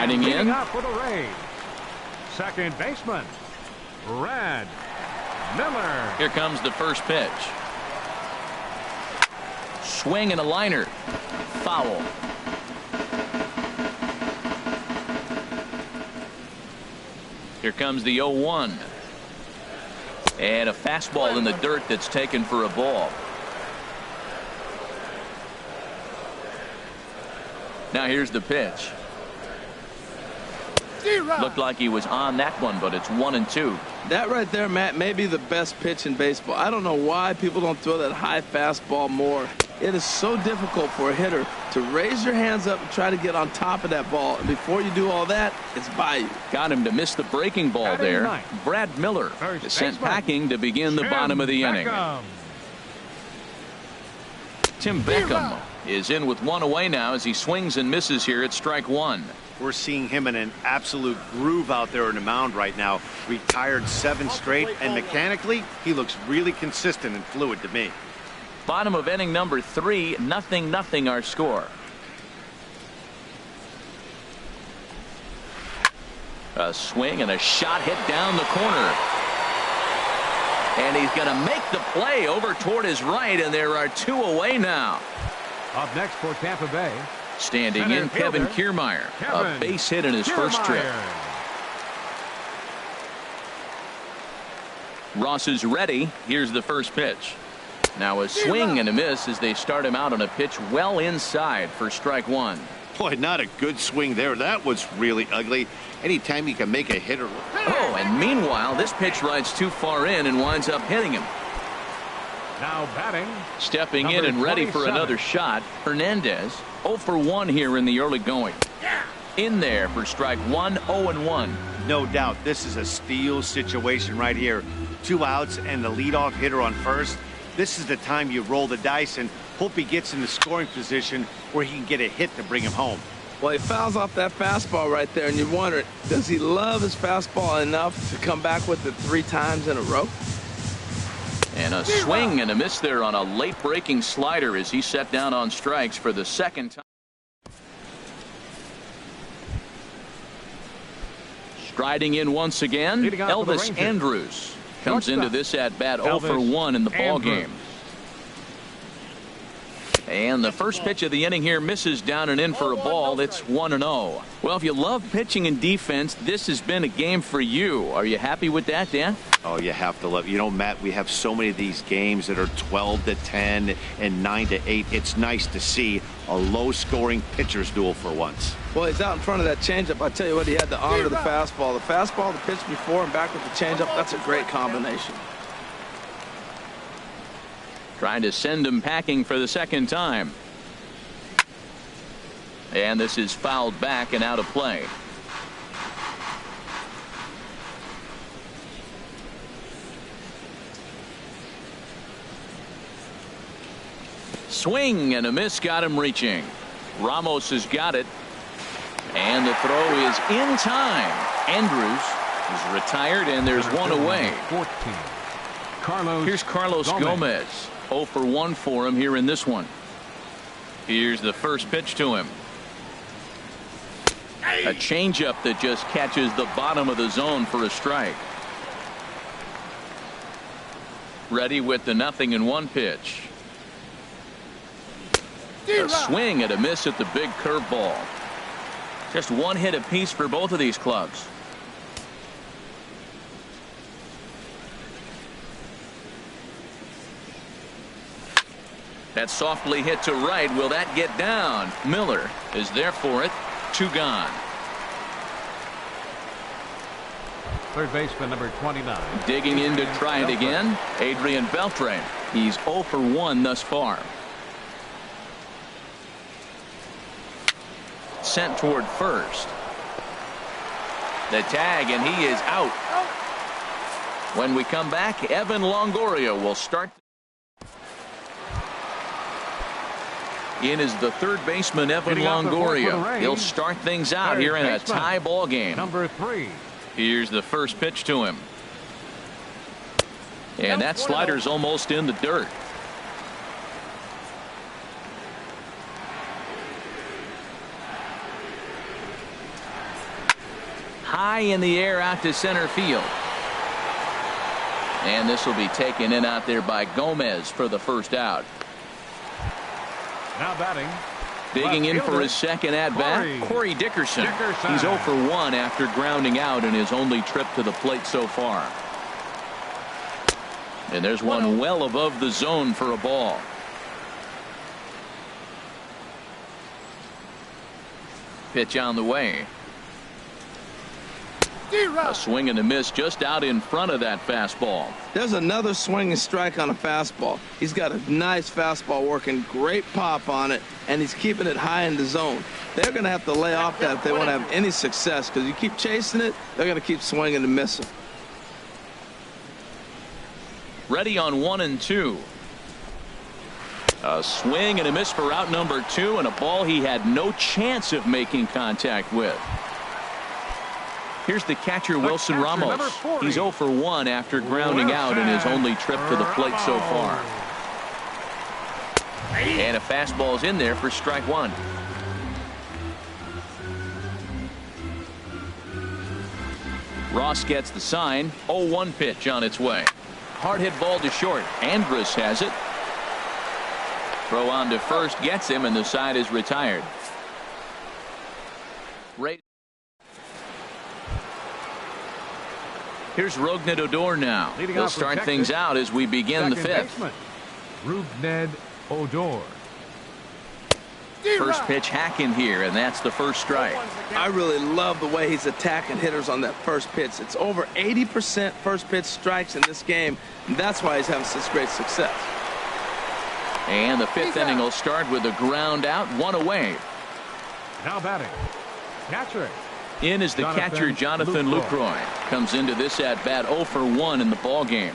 Striding in. Up for the Rays, second baseman, Brad Miller. Here comes the first pitch. Swing and a liner. Foul. Here comes the 0-1. And a fastball in the dirt that's taken for a ball. Now here's the pitch. Looked like he was on that one, but it's 1-2. That right there, Matt, may be the best pitch in baseball. I don't know why people don't throw that high fastball more. It is so difficult for a hitter to raise your hands up and try to get on top of that ball. And before you do all that, it's by you. Got him to miss the breaking ball there. Brad Miller is sent packing to begin the bottom of the inning. Tim Beckham is in with one away now as he swings and misses here at strike one. We're seeing him in an absolute groove out there on the mound right now. Retired 7 straight, and mechanically, he looks really consistent and fluid to me. Bottom of inning number 3, 0-0 our score. A swing and a shot hit down the corner. And he's going to make the play over toward his right, and there are 2 away now. Up next for Tampa Bay, standing in, Kevin Kiermaier. A base hit in his first trip. Ross is ready. Here's the first pitch. Now a swing and a miss as they start him out on a pitch well inside for strike one. Boy, not a good swing there. That was really ugly. Anytime you can make a hitter. Oh, and meanwhile, this pitch rides too far in and winds up hitting him. Now batting, stepping in and ready for another shot, Hernandez. 0 for 1 here in the early going. In there for strike one, 0-1. No doubt, this is a steal situation right here. 2 outs and the leadoff hitter on first. This is the time you roll the dice and hope he gets in the scoring position where he can get a hit to bring him home. Well, he fouls off that fastball right there, and you wonder, does he love his fastball enough to come back with it 3 times in a row? And a swing and a miss there on a late breaking slider as he set down on strikes for the second time. Striding in once again, Elvis Andrus comes into this at bat 0 for 1 in the ball game. And the first pitch of the inning here misses down and in for a ball. It's 1-0. Well, if you love pitching and defense, this has been a game for you. Are you happy with that, Dan? Oh, you have to love. You know, Matt, we have so many of these games that are 12-10 and 9-8. It's nice to see a low-scoring pitcher's duel for once. Well, he's out in front of that changeup. I tell you what, he had to honor the fastball. The fastball, the pitch before, and back with the changeup. That's a great combination. Trying to send him packing for the second time. And this is fouled back and out of play. Swing and a miss got him reaching. Ramos has got it. And the throw is in time. Andrus is retired, and there's 1 away. 14. Here's Carlos Gomez. 0 for 1 for him here in this one. Here's the first pitch to him. A changeup that just catches the bottom of the zone for a strike. Ready with the 0-1 pitch. A swing and a miss at the big curveball. Just 1 hit apiece for both of these clubs. That softly hit to right. Will that get down? Miller is there for it. 2 gone. Third baseman number 29. Digging in to try it again. Adrian Beltre. He's 0 for 1 thus far. Sent toward first. The tag, and he is out. When we come back, Evan Longoria will start. In is the third baseman, Evan Longoria. He'll start things out here in a tie ball game. Number 3. Here's the first pitch to him. And that slider's almost in the dirt. high in the air out to center field. And this will be taken in out there by Gomez for the first out. Now batting. Digging in for his second at-bat, Corey Dickerson. He's 0 for 1 after grounding out in his only trip to the plate so far. And there's one well above the zone for a ball. Pitch on the way. A swing and a miss just out in front of that fastball. There's another swing and strike on a fastball. He's got a nice fastball working, great pop on it, and he's keeping it high in the zone. They're going to have to lay off that if they want to have any success, because you keep chasing it, they're going to keep swinging and missing. Ready on 1 and 2. A swing and a miss for out number 2, and a ball he had no chance of making contact with. Here's the catcher, Wilson Ramos. He's 0 for 1 after grounding out in his only trip to the plate so far. And a fastball's in there for strike 1. Ross gets the sign. 0-1 pitch on its way. Hard hit ball to short. Andrus has it. Throw on to first gets him, and the side is retired. Here's Rougned Odor now. He'll start things out as we begin the fifth. Rougned Odor. First pitch hacking here, and that's the first strike. I really love the way he's attacking hitters on that first pitch. It's over 80% first pitch strikes in this game, and that's why he's having such great success. And the fifth inning will start with a ground out, 1 away. Now batting. Catcher. In is the catcher, Jonathan Lucroy. Comes into this at bat 0 for 1 in the ball game.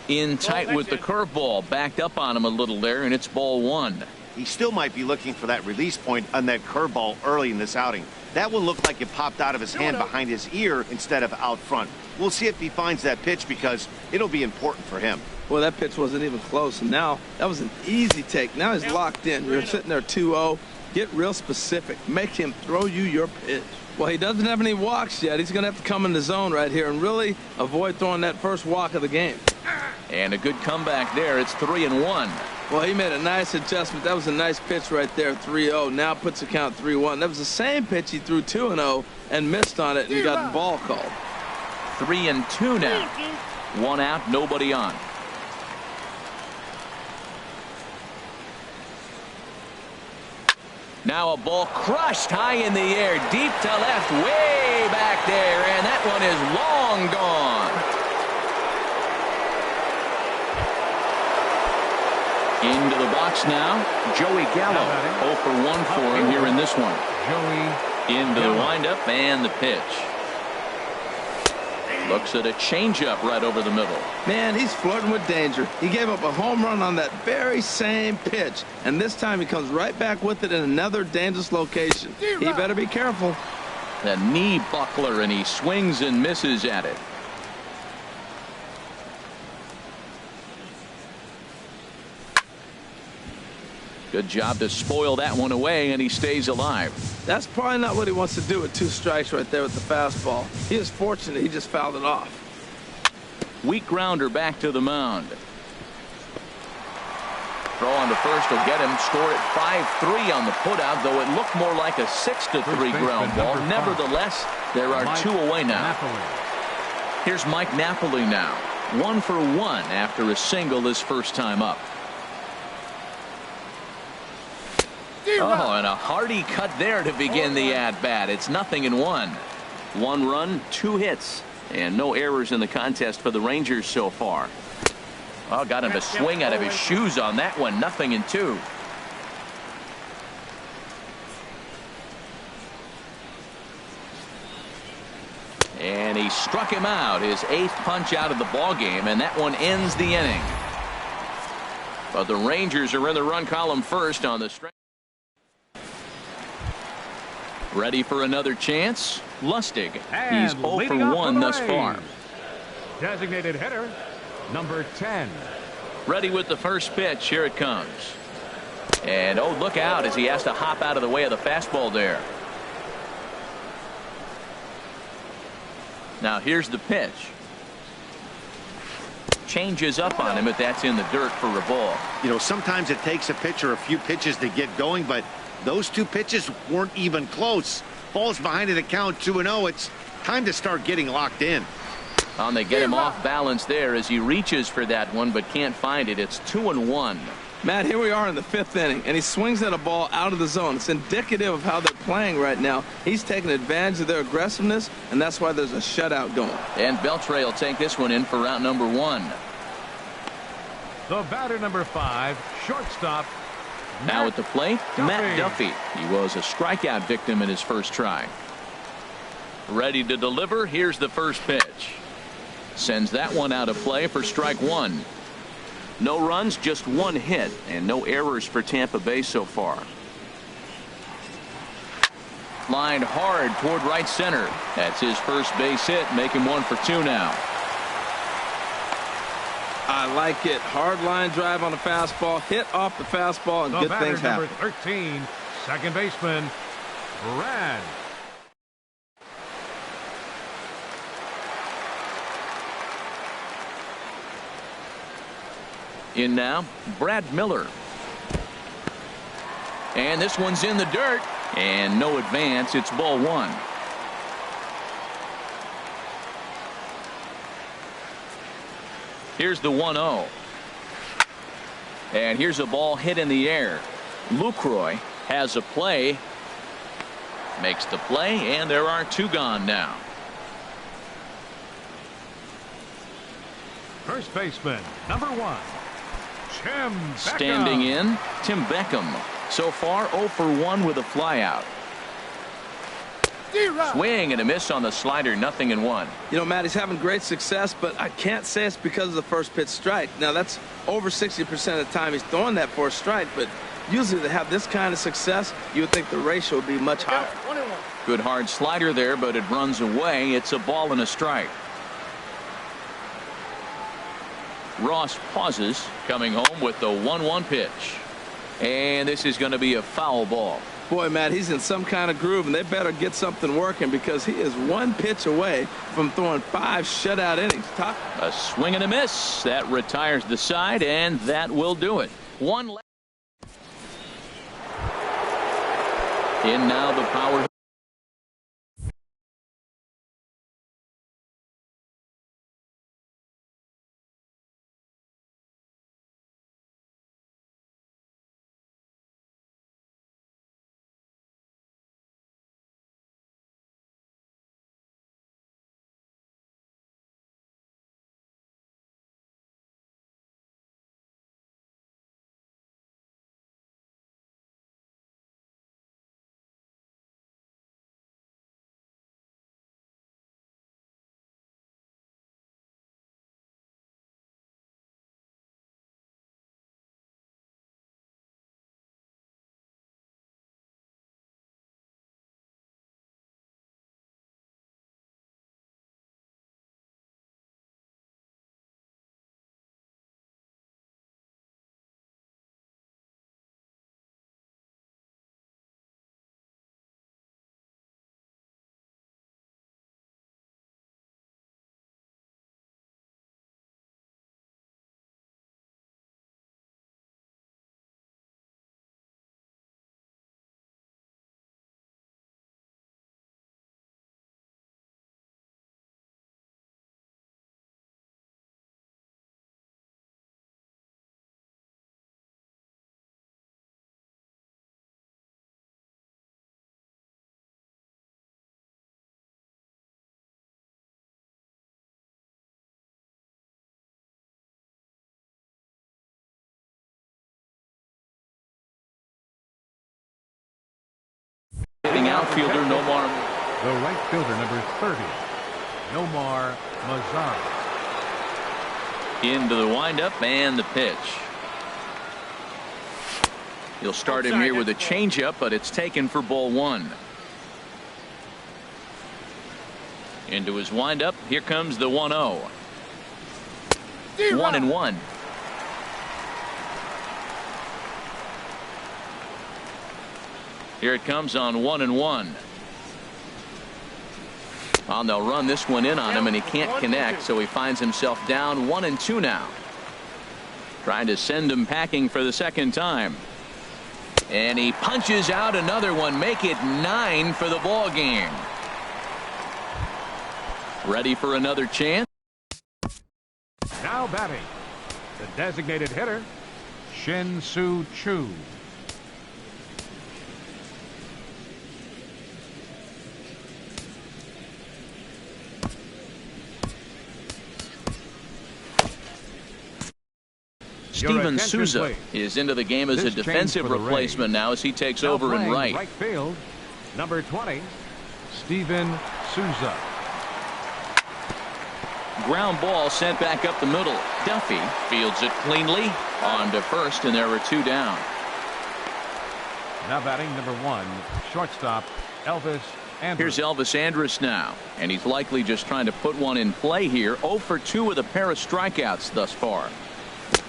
In tight with the curveball, backed up on him a little there, and it's ball 1. He still might be looking for that release point on that curveball early in this outing. That one looked like it popped out of his hand behind his ear instead of out front. We'll see if he finds that pitch, because it'll be important for him. Well, that pitch wasn't even close, and now that was an easy take. Now he's locked in. You're sitting there 2-0. Get real specific. Make him throw you your pitch. Well, he doesn't have any walks yet. He's going to have to come in the zone right here and really avoid throwing that first walk of the game. And a good comeback there. It's 3-1. Well, he made a nice adjustment. That was a nice pitch right there, 3-0. Now puts the count 3-1. That was the same pitch he threw 2-0 and missed on it and got the ball called. 3-2 now. 1 out, nobody on. Now a ball crushed high in the air, deep to left, way back there, and that one is long gone. Into the box now, Joey Gallo. 0 for 1 for him here in this one. Joey into the windup and the pitch. Looks at a changeup right over the middle. Man, he's flirting with danger. He gave up a home run on that very same pitch, and this time he comes right back with it in another dangerous location. He better be careful. The knee buckler, and he swings and misses at it. Good job to spoil that one away, and he stays alive. That's probably not what he wants to do with 2 strikes right there with the fastball. He is fortunate he just fouled it off. Weak grounder back to the mound. Throw on to first will get him. Scored at 5-3 on the putout, though it looked more like a 6-3 ground ball. Nevertheless, there are 2 away now. Here's Mike Napoli now. 1 for 1 after a single his first time up. Oh, and a hearty cut there to begin the at-bat. It's 0-1. 1 run, 2 hits, and no errors in the contest for the Rangers so far. Oh, got him to swing out of his shoes on that one. 0-2. And he struck him out, his 8th punch out of the ball game, and that one ends the inning. But the Rangers are in the run column first on the stretch. Ready for another chance? Lustig. He's 0 for 1 thus far. Designated hitter, number 10. Ready with the first pitch. Here it comes. And oh, look out as he has to hop out of the way of the fastball there. Now here's the pitch. Changes up on him, but that's in the dirt for a ball. You know, sometimes it takes a pitcher a few pitches to get going, but those two pitches weren't even close. Ball's behind in the count 2-0. It's time to start getting locked in. They get him off balance there as he reaches for that one, but can't find it. It's 2-1. Matt, here we are in the 5th inning, and he swings at a ball out of the zone. It's indicative of how they're playing right now. He's taking advantage of their aggressiveness, and that's why there's a shutout going. And Beltre will take this one in for out number 1. The batter, number 5, shortstop. Now at the plate, Matt Duffy. He was a strikeout victim in his first try. Ready to deliver. Here's the first pitch. Sends that one out of play for strike 1. No runs, just 1 hit, and no errors for Tampa Bay so far. Lined hard toward right center. That's his first base hit, making 1 for 2 now. I like it. Hard line drive on the fastball, hit off the fastball, and good things happen. Number 13, second baseman, Brad. In now, Brad Miller. And this one's in the dirt. And no advance. It's ball 1. Here's the 1-0. And here's a ball hit in the air. Lucroy has a play. Makes the play, and there are 2 gone now. First baseman, number 1. Tim Beckham. Standing in, Tim Beckham. So far 0 for 1 with a flyout. Swing and a miss on the slider, 0-1. You know, Matt, he's having great success, but I can't say it's because of the first pitch strike. Now, that's over 60% of the time he's throwing that for a strike, but usually to have this kind of success, you would think the ratio would be much higher. Good hard slider there, but it runs away. It's a ball and a strike. Ross pauses, coming home with the 1-1 pitch. And this is going to be a foul ball. Boy, Matt, he's in some kind of groove, and they better get something working because he is 1 pitch away from throwing 5 shutout innings. A swing and a miss. That retires the side, and that will do it. 1 left. In now the power. Hitting outfielder Nomar. The right fielder, number 30, Nomar Mazar. Into the windup and the pitch. He'll start him here with a changeup, but it's taken for ball 1. Into his windup. Here comes the 1-0. 1-1. Here it comes on 1-1. Well, they'll run this one in on him, and he can't connect, so he finds himself down 1-2 now. Trying to send him packing for the second time. And he punches out another one, make it 9 for the ball game. Ready for another chance? Now batting, the designated hitter, Shin-Soo Choo. Steven Souza is into the game as a defensive replacement now as he takes over in right. Right field, number 20, Steven Souza. Ground ball sent back up the middle. Duffy fields it cleanly on to first, and there were 2 down. Now batting number 1, shortstop Elvis Andrus. Here's Elvis Andrus now, and he's likely just trying to put one in play here. 0 for 2 with a pair of strikeouts thus far.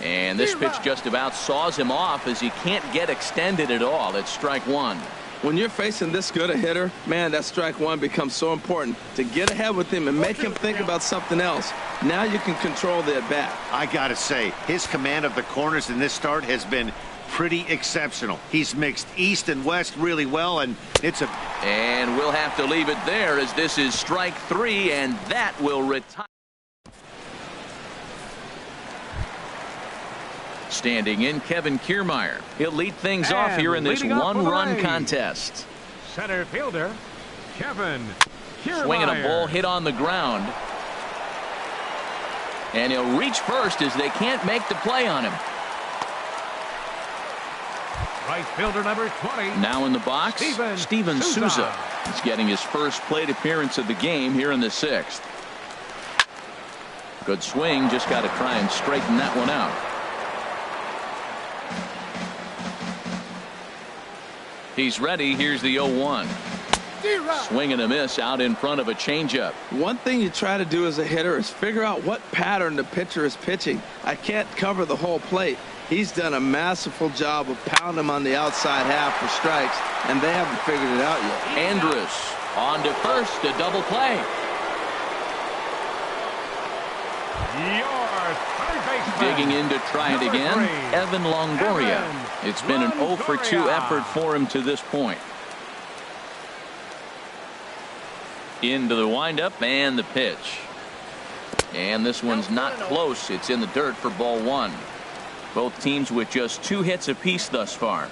And this pitch just about saws him off as he can't get extended at all. It's strike 1. When you're facing this good a hitter, man, that strike 1 becomes so important to get ahead with him and make him think about something else. Now you can control the at bat. I gotta say, his command of the corners in this start has been pretty exceptional. He's mixed east and west really well, and and we'll have to leave it there as this is strike 3, and that will retire. Standing in, Kevin Kiermaier. He'll lead things off here in this one-run contest. Center fielder, Kevin Kiermaier. Swinging a ball hit on the ground. And he'll reach first as they can't make the play on him. Right fielder number 20. Now in the box, Steven Souza. He's getting his first plate appearance of the game here in the 6th. Good swing, just got to try and straighten that one out. He's ready. Here's the 0-1. Swing and a miss out in front of a changeup. One thing you try to do as a hitter is figure out what pattern the pitcher is pitching. I can't cover the whole plate. He's done a masterful job of pounding him on the outside half for strikes, and they haven't figured it out yet. Andrus on to first, a double play. Digging in to try it again, Evan Longoria. It's been an 0 for 2 effort for him to this point. Into the windup and the pitch. And this one's not close. It's in the dirt for ball 1. Both teams with just 2 hits apiece thus far.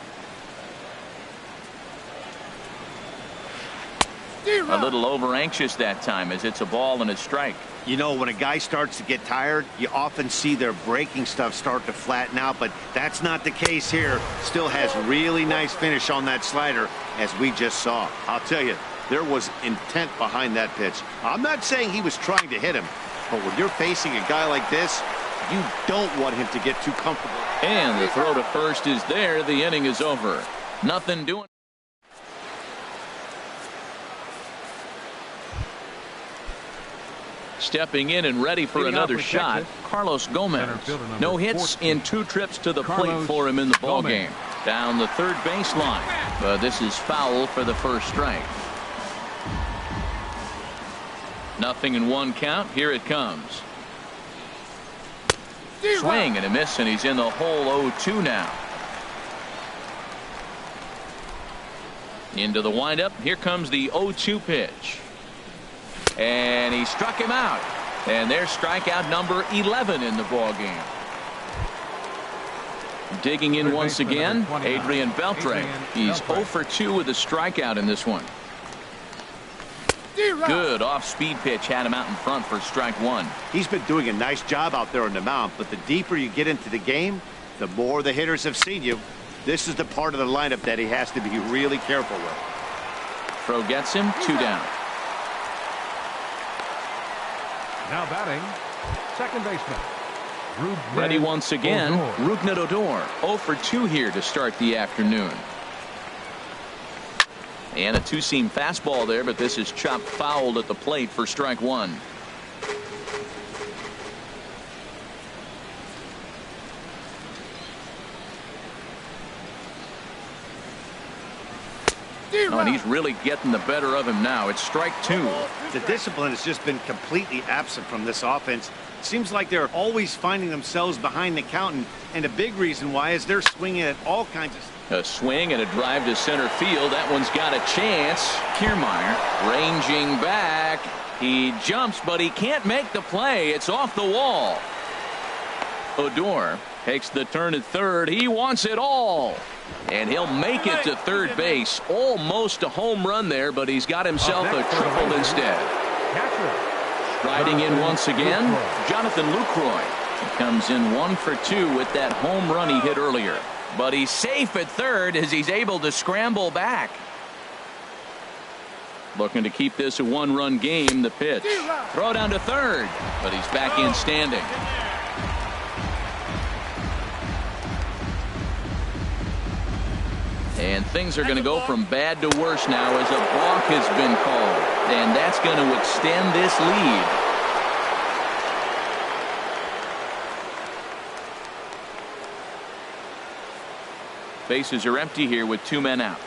A little over anxious that time as it's a ball and a strike. You know, when a guy starts to get tired, you often see their breaking stuff start to flatten out, but that's not the case here. Still has really nice finish on that slider, as we just saw. I'll tell you, there was intent behind that pitch. I'm not saying he was trying to hit him, but when you're facing a guy like this, you don't want him to get too comfortable. And the throw to first is there. The inning is over. Nothing doing. Stepping in and ready for another shot, Carlos Gomez. No hits in 2 trips to the plate for him in the ball game. Down the third baseline, but this is foul for the first strike. Nothing in 1 count. Here it comes. Swing and a miss, and he's in the hole. 0-2 now. Into the windup. Here comes the 0-2 pitch. And he struck him out. And there's strikeout number 11 in the ball game. Digging in once again, Adrian Beltre. He's 0 for 2 with a strikeout in this one. Good off-speed pitch had him out in front for strike 1. He's been doing a nice job out there on the mound, but the deeper you get into the game, the more the hitters have seen you. This is the part of the lineup that he has to be really careful with. Throw gets him, 2 down. Now batting, second baseman. Ready once again, Rougned Odor. 0 for 2 here to start the afternoon. And a 2-seam fastball there, but this is chopped fouled at the plate for strike 1. Oh, and he's really getting the better of him now. It's strike 2. The discipline has just been completely absent from this offense. Seems like they're always finding themselves behind the count, and a big reason why is they're swinging at all kinds of... A swing and a drive to center field. That one's got a chance. Kiermaier ranging back. He jumps, but he can't make the play. It's off the wall. Odor takes the turn at third. He wants it all. And he'll make it to third base. Almost a home run there, but he's got himself a triple instead. Striding in once again, Jonathan Lucroy. He comes in 1 for 2 with that home run he hit earlier. But he's safe at third as he's able to scramble back. Looking to keep this a one-run game. The pitch. Throw down to third, but he's back in standing. And things are going to go from bad to worse now as a balk has been called. And that's going to extend this lead. Bases are empty here with 2 men out.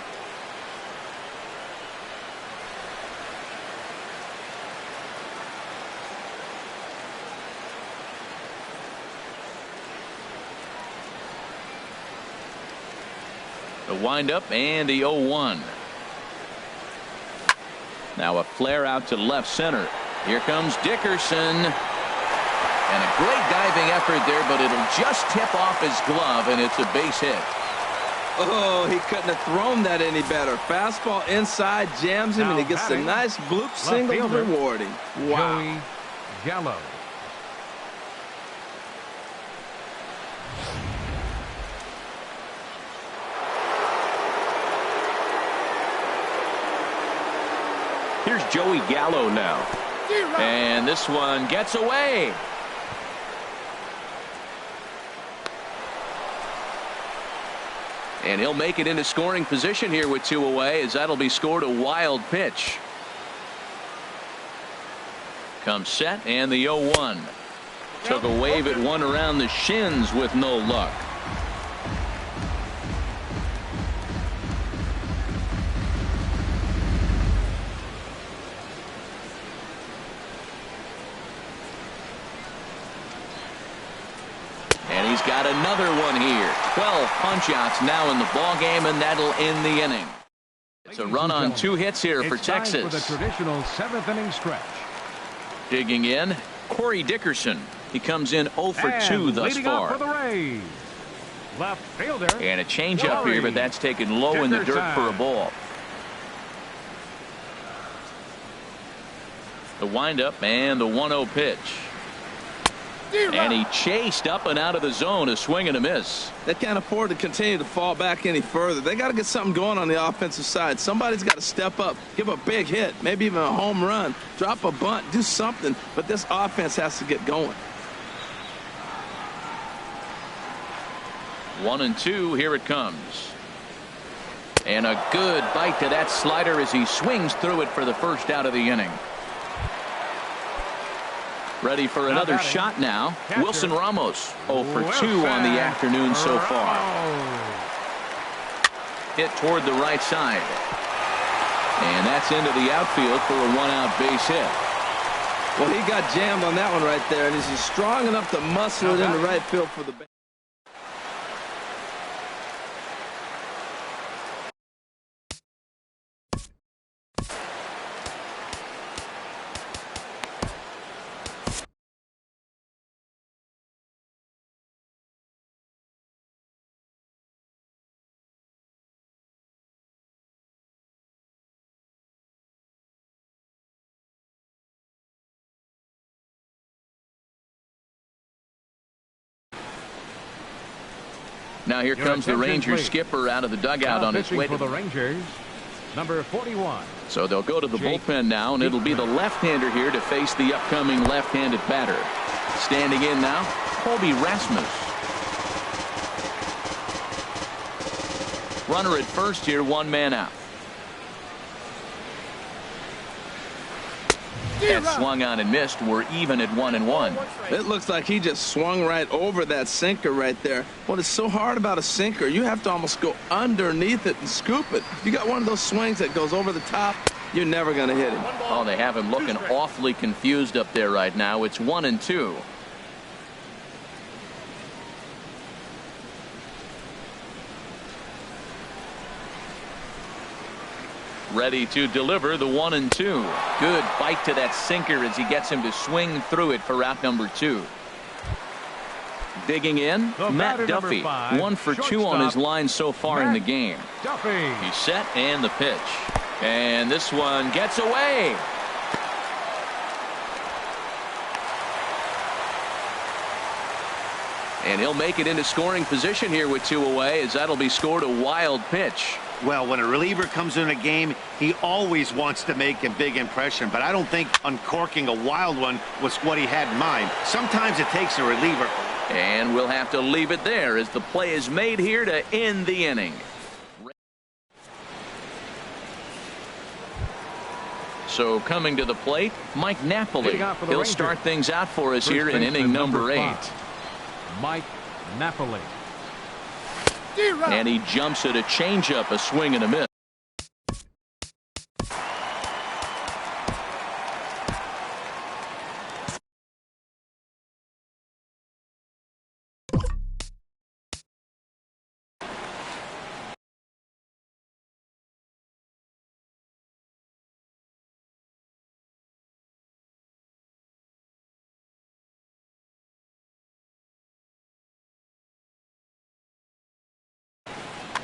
The windup and the 0-1. Now a flare out to left center. Here comes Dickerson. And a great diving effort there, but it'll just tip off his glove, and it's a base hit. Oh, he couldn't have thrown that any better. Fastball inside, jams him, and he gets a nice bloop single rewarding. Wow. Joey Gallo. Here's Joey Gallo now. And this one gets away. And he'll make it into scoring position here with 2 away, as that'll be scored a wild pitch. Comes set and the 0-1. Took a wave at one around the shins with no luck. Got another one here. 12 punch-outs now in the ball game, and that'll end the inning. It's a run on 2 hits here for Texas. For the traditional 7th inning stretch. Digging in, Corey Dickerson. He comes in 0 for 2 thus far. For the Rays, left fielder. And a changeup here, but that's taken low in the dirt for a ball. The windup and the 1-0 pitch. And he chased up and out of the zone, a swing and a miss. They can't afford to continue to fall back any further. They got to get something going on the offensive side. Somebody's got to step up, give a big hit, maybe even a home run, drop a bunt, do something. But this offense has to get going. 1-2, here it comes. And a good bite to that slider as he swings through it for the first out of the inning. Ready for another shot now. Catcher. Wilson Ramos 0 for 2 on the afternoon so far. Hit toward the right side. And that's into the outfield for a 1-out base hit. Well, he got jammed on that one right there, and he's strong enough to muscle it into right field for the base. Now here comes the Rangers skipper out of the dugout on his way for the Rangers, number 41. So they'll go to the bullpen now, and it'll be the left-hander here to face the upcoming left-handed batter. Standing in now, Colby Rasmus. Runner at first here, 1 man out. That swung on and missed. We're even at 1-1. It looks like he just swung right over that sinker right there. What is so hard about a sinker, you have to almost go underneath it and scoop it. You got one of those swings that goes over the top, you're never going to hit him. Oh, they have him looking awfully confused up there right now. It's 1-2. Ready to deliver the 1-2. Good bite to that sinker as he gets him to swing through it for out number 2. Digging in, Matt Duffy. 1 for 2 on his line so far in the game. Duffy. He's set and the pitch. And this one gets away. And he'll make it into scoring position here with 2 away, as that'll be scored a wild pitch. Well, when a reliever comes in a game, he always wants to make a big impression, but I don't think uncorking a wild one was what he had in mind. Sometimes it takes a reliever. And we'll have to leave it there as the play is made here to end the inning. So coming to the plate, Mike Napoli. He'll start things out for us here in inning number 8. Mike Napoli. And he jumps at a changeup, a swing and a miss.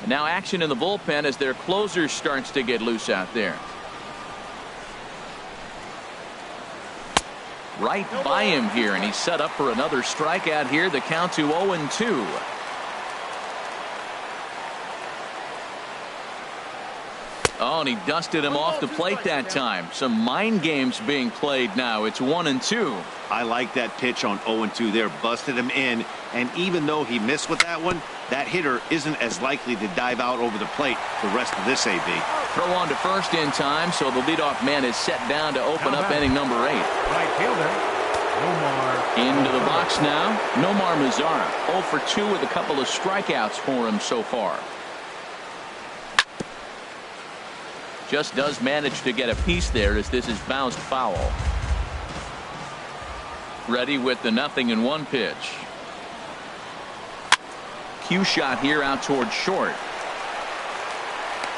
Now action in the bullpen as their closer starts to get loose out there. Right by him here, and he's set up for another strikeout here. The count to 0-2. Oh, and he dusted him off the plate that time. Some mind games being played now. It's 1-2. I like that pitch on 0-2 there. Busted him in, and even though he missed with that one, that hitter isn't as likely to dive out over the plate the rest of this AB. Throw on to first in time, so the leadoff man is set down to open up inning number 8. Right fielder, Nomar. Into the box now, Nomar Mazara. 0 for 2 with a couple of strikeouts for him so far. Just does manage to get a piece there as this is bounced foul. Ready with the 0-1 pitch. Cue shot here out towards short.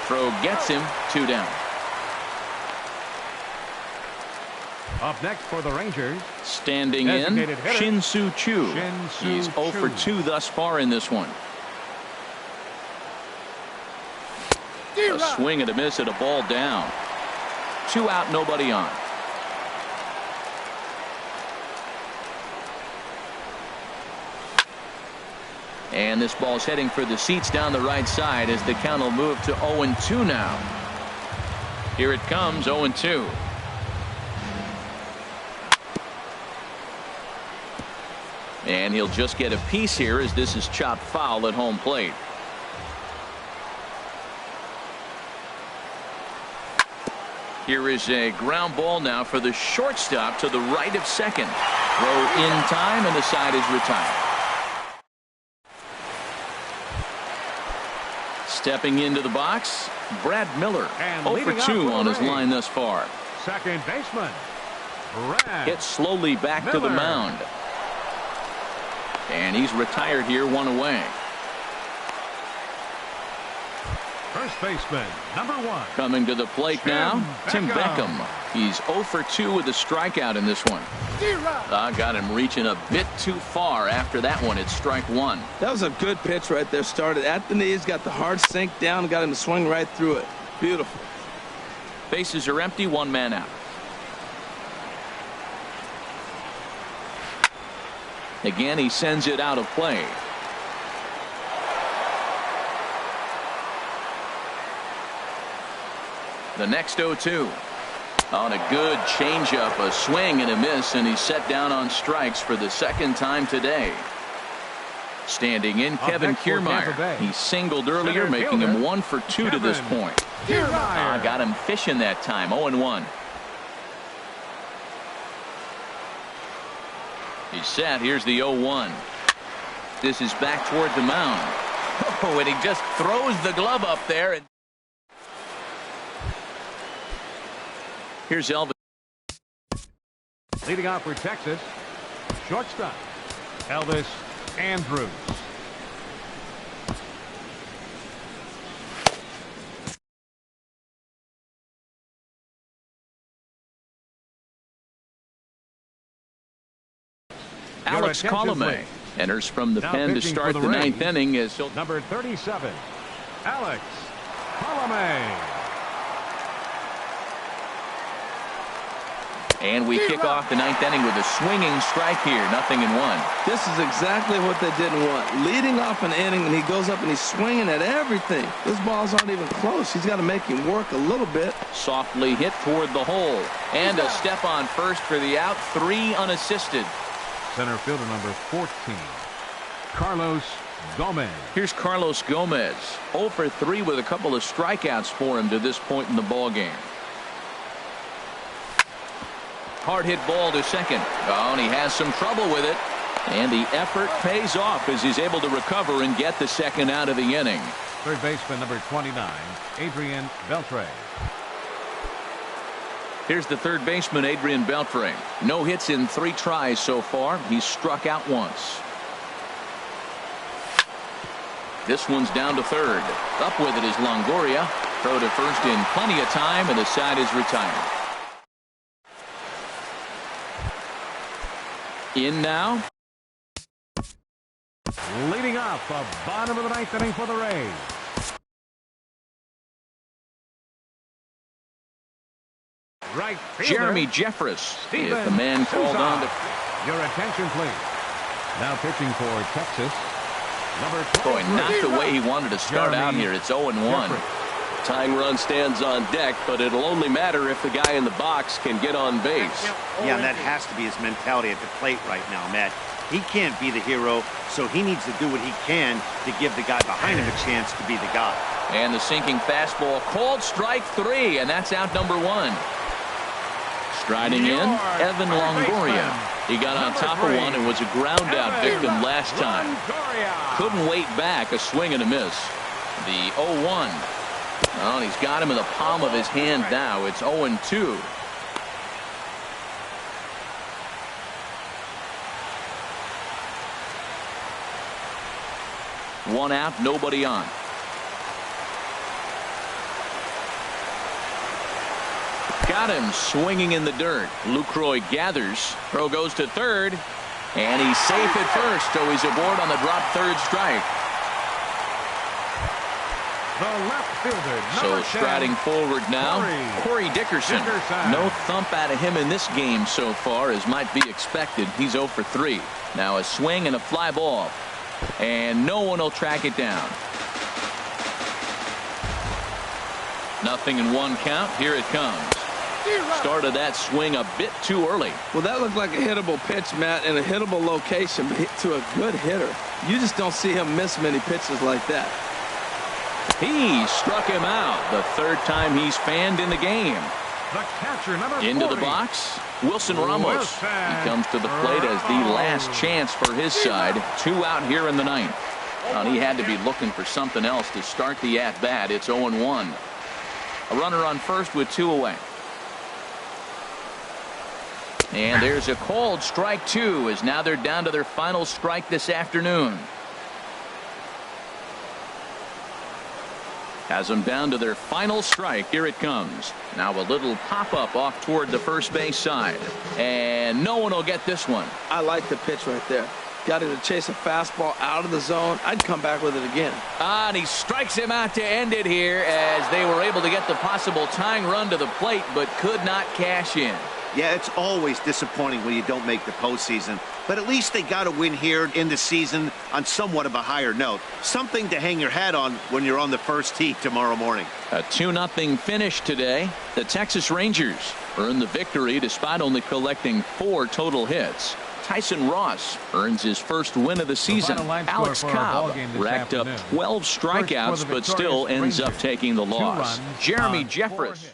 Throw gets him, 2 down. Up next for the Rangers. Standing in, Shin-Soo Choo. He's 0 for 2 thus far in this one. A swing and a miss at a ball down. 2 out, nobody on. And this ball's heading for the seats down the right side as the count will move to 0-2 now. Here it comes, 0-2. And he'll just get a piece here as this is chopped foul at home plate. Here is a ground ball now for the shortstop to the right of second. Throw in time, and the side is retired. Stepping into the box, Brad Miller. 0 for 2 on his line thus far. Second baseman, Brad Gets slowly back to the Miller. mound. And he's retired here, 1 away. First baseman, number 1. Coming to the plate now, Tim Beckham. He's 0 for 2 with a strikeout in this one. Got him reaching a bit too far after that one. It's strike 1. That was a good pitch right there. Started at the knees, got the hard sink down, got him to swing right through it. Beautiful. Bases are empty, 1 man out. Again, he sends it out of play. The next 0-2. On a good changeup, a swing and a miss, and he's set down on strikes for the second time today. Standing in, Kevin Kiermaier. He singled earlier, making him 1 for 2 to this point. Got him fishing that time, 0-1. He's set. Here's the 0-1. This is back toward the mound. Oh, and he just throws the glove up there. And here's Elvis. Leading off for Texas, shortstop, Elvis Andrus. Alex Colomé enters from the pen to start the ninth inning as number 37, Alex Colomé. And we kick off the ninth inning with a swinging strike here. 0-1. This is exactly what they didn't want. Leading off an inning, and he goes up and he's swinging at everything. This ball's not even close. He's got to make him work a little bit. Softly hit toward the hole. And a step on first for the out. 3 unassisted. Center fielder number 14, Carlos Gomez. Here's Carlos Gomez. 0 for 3 with a couple of strikeouts for him to this point in the ball game. Hard hit ball to second. Oh, and he has some trouble with it. And the effort pays off as he's able to recover and get the second out of the inning. Third baseman number 29, Adrian Beltre. Here's the third baseman, Adrian Beltre. No hits in 3 tries so far. He's struck out once. This one's down to third. Up with it is Longoria. Throw to first in plenty of time, and the side is retired. In now. Leading off the bottom of the ninth inning for the Rays. Right fielder, Jeremy Jeffress is the man called on to. Your attention, please. Now pitching for Texas, number 12. Boy, not the way he wanted to start out here. It's 0-1. Tying run stands on deck, but it'll only matter if the guy in the box can get on base. Yeah, and that has to be his mentality at the plate right now, Matt. He can't be the hero, so he needs to do what he can to give the guy behind him a chance to be the guy. And the sinking fastball called strike 3, and that's out number 1. Striding in, Evan Longoria. He got on top of one and was a ground out victim last time. Couldn't wait back. A swing and a miss. The 0-1. Oh, and he's got him in the palm of his hand now. It's 0-2. One out, nobody on. Got him swinging in the dirt. Lucroy gathers. Throw goes to third. And he's safe at first, so he's aboard on the drop third strike. The left fielder, so striding forward now, Corey Dickerson. No thump out of him in this game so far, as might be expected. He's 0 for 3. Now a swing and a fly ball. And no one will track it down. 0-1 count. Here it comes. Started that swing a bit too early. Well, that looked like a hittable pitch, Matt, in a hittable location to a good hitter. You just don't see him miss many pitches like that. He struck him out the third time he's fanned in the game. The catcher, number 40. Into the box, Wilson Ramos. He comes to the plate as the last chance for his side. 2 out here in the ninth. And he had to be looking for something else to start the at-bat. It's 0-1. A runner on first with 2 away. And there's a called strike 2, as now they're down to their final strike this afternoon. Has them down to their final strike. Here it comes. Now a little pop-up off toward the first base side. And no one will get this one. I like the pitch right there. Got him to chase a fastball out of the zone. I'd come back with it again. And he strikes him out to end it here, as they were able to get the possible tying run to the plate, but could not cash in. Yeah, it's always disappointing when you don't make the postseason. But at least they got a win here in the season on somewhat of a higher note. Something to hang your hat on when you're on the first tee tomorrow morning. A 2-0 finish today. The Texas Rangers earn the victory despite only collecting 4 total hits. Tyson Ross earns his first win of the season. Alex Cobb racked up 12 strikeouts, but still ends up taking the loss. Jeremy Jeffress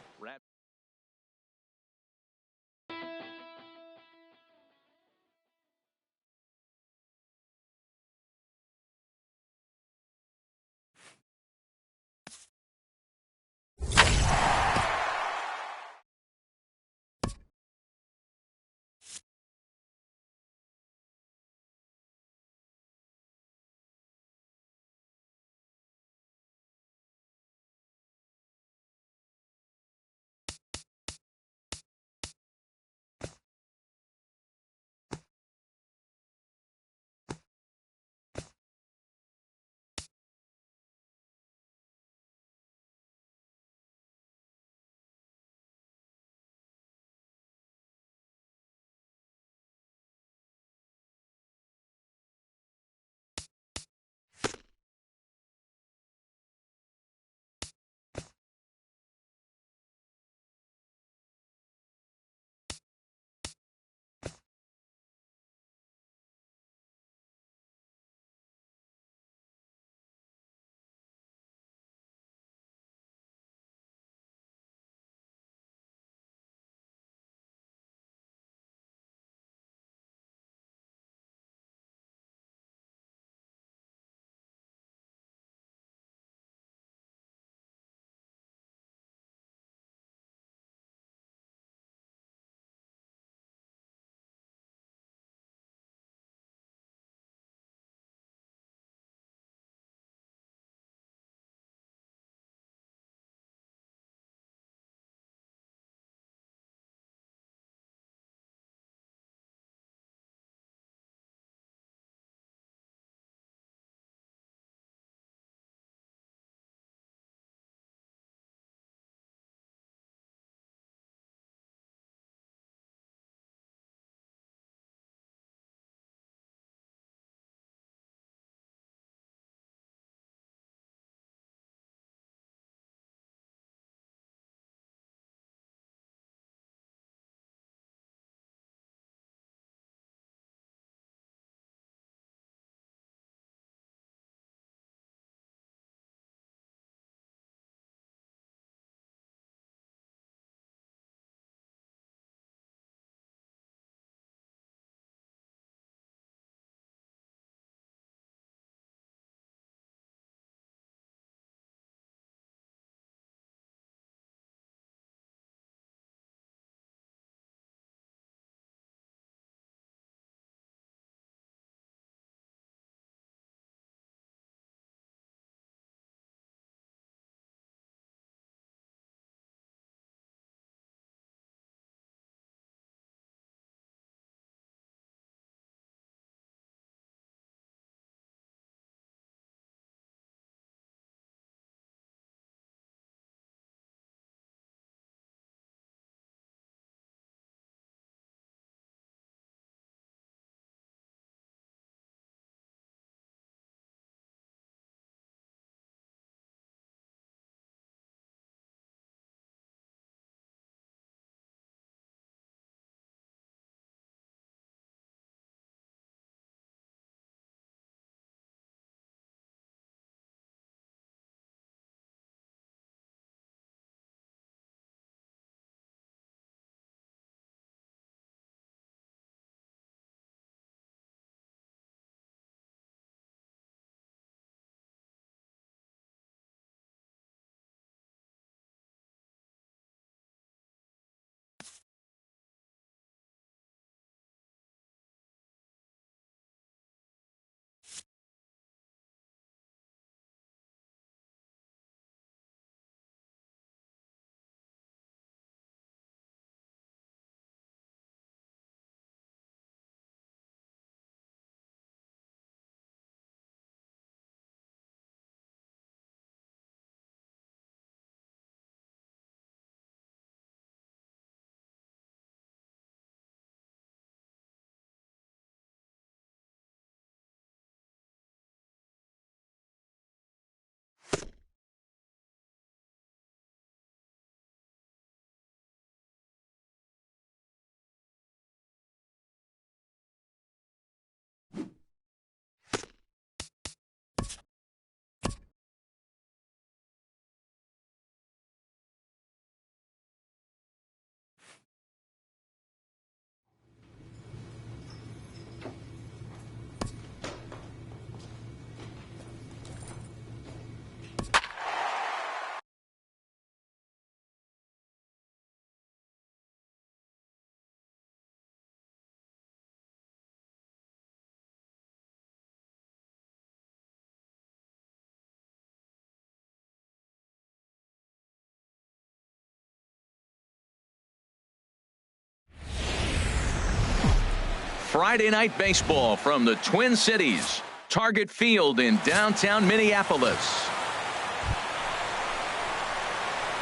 Friday Night Baseball from the Twin Cities. Target Field in downtown Minneapolis.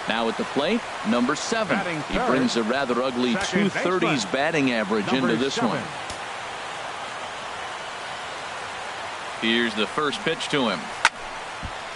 Now at the plate, number 7. He brings a rather ugly 230s batting average into this one. Here's the first pitch to him.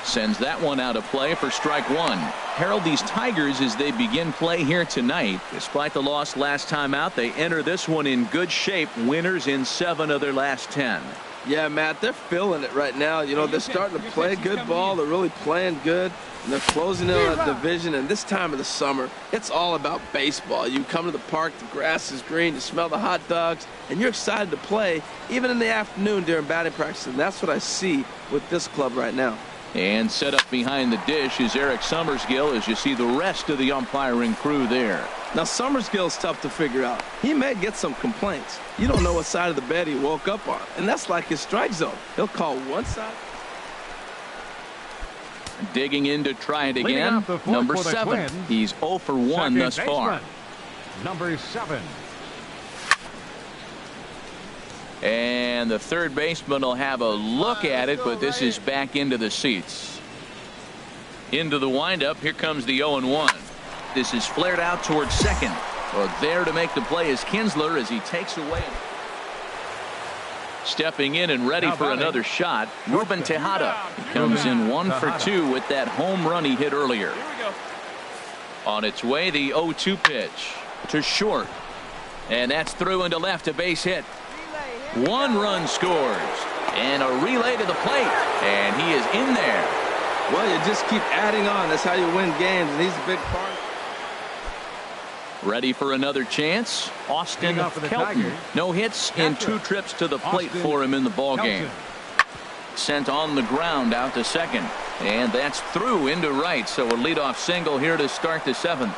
Sends that one out of play for strike 1. Herald these Tigers as they begin play here tonight. Despite the loss last time out, they enter this one in good shape. Winners in 7 of their last 10. Yeah, Matt, they're feeling it right now. You know, they're starting to play good ball. They're really playing good. And they're closing in on that division. And this time of the summer, it's all about baseball. You come to the park, the grass is green, you smell the hot dogs, and you're excited to play, even in the afternoon during batting practice. And that's what I see with this club right now. And set up behind the dish is Eric Summersgill as you see the rest of the umpiring crew there. Now, Summersgill's tough to figure out. He may get some complaints. You don't know what side of the bed he woke up on. And that's like his strike zone. He'll call one side. Digging in to try it again. Number 7. He's 0 for 1 thus far. Number 7. And the third baseman will have a look at it, but this is back into the seats. Into the windup. Here comes the 0-1. This is flared out towards second. Well, there to make the play is Kinsler as he takes away. Stepping in and ready for another shot, Ruben Tejada. He comes in 1 for 2 with that home run he hit earlier. On its way, the 0-2 pitch to short. And that's through into left, a base hit. 1 run scores. And a relay to the plate. And he is in there. Well, you just keep adding on. That's how you win games, and he's a big part. Ready for another chance. Austin Kelton. No hits in 2 trips to the plate for him in the ball game. Sent on the ground out to second. And that's through into right. So a leadoff single here to start the 7th.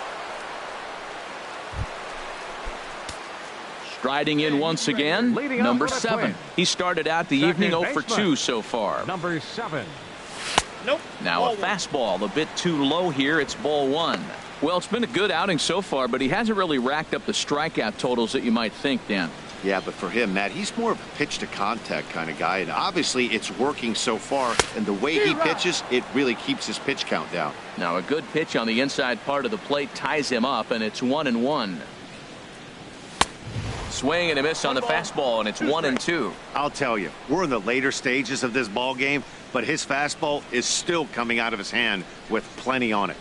Striding in once again, number 7. He started out the evening 0 for 2 so far. Number 7. Now a fastball a bit too low here. It's ball 1. Well, it's been a good outing so far, but he hasn't really racked up the strikeout totals that you might think, Dan. Yeah, but for him, Matt, he's more of a pitch to contact kind of guy, and obviously it's working so far, and the way he pitches, it really keeps his pitch count down. Now a good pitch on the inside part of the plate ties him up, and it's 1-1. Swing and a miss on the fastball, and it's 1-2. I'll tell you, we're in the later stages of this ball game, but his fastball is still coming out of his hand with plenty on it.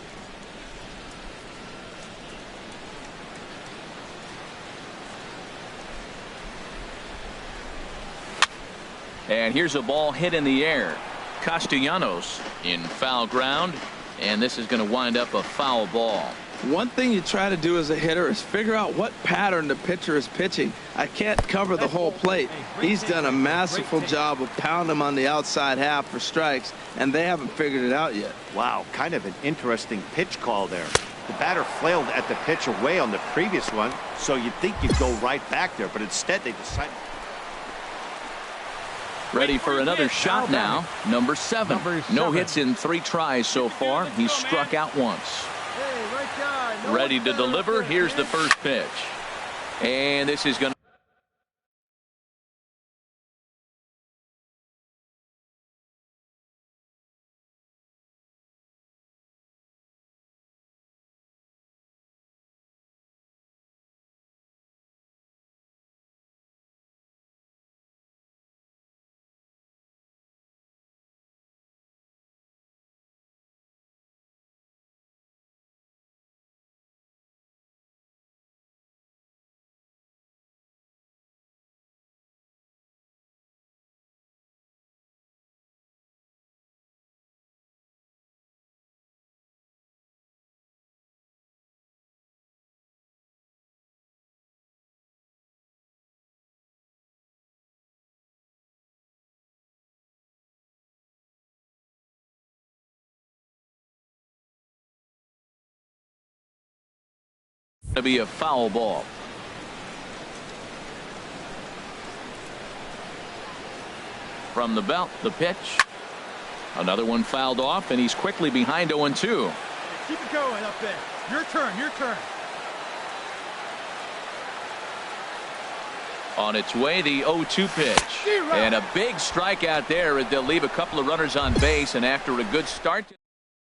And here's a ball hit in the air. Castellanos in foul ground, and this is going to wind up a foul ball. One thing you try to do as a hitter is figure out what pattern the pitcher is pitching. I can't cover the whole plate. He's done a masterful job of pounding him on the outside half for strikes, and they haven't figured it out yet. Wow, kind of an interesting pitch call there. The batter flailed at the pitch away on the previous one, so you'd think you'd go right back there, but instead they decided. Ready for another shot now. Number 7. No hits in 3 tries so far. He's struck out once. Ready to deliver. Here's the first pitch. And this is going to be a foul ball. From the belt, the pitch. Another one fouled off, and he's quickly behind 0-2. Keep it going up there. Your turn, your turn. On its way, the 0-2 pitch. And a big strikeout there. They'll leave a couple of runners on base, and after a good start.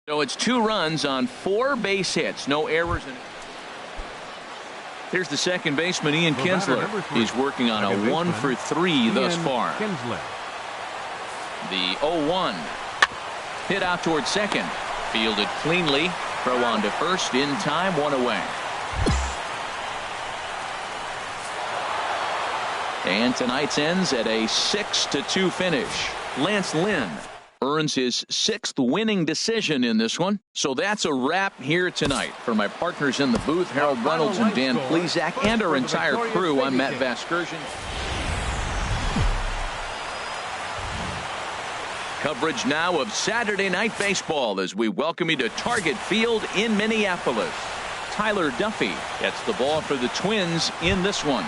So it's 2 runs on 4 base hits. No errors. Here's the second baseman, Ian Kinsler. He's working on a 1-for-3 thus far. The 0-1. Hit out towards second. Fielded cleanly. Throw on to first in time. 1 away. And tonight's ends at a 6-2 finish. Lance Lynn earns his 6th winning decision in this one. So that's a wrap here tonight. For my partners in the booth, Harold Reynolds and Dan Plesac, and our entire crew, I'm Matt Vasgersian. Coverage now of Saturday Night Baseball as we welcome you to Target Field in Minneapolis. Tyler Duffy gets the ball for the Twins in this one.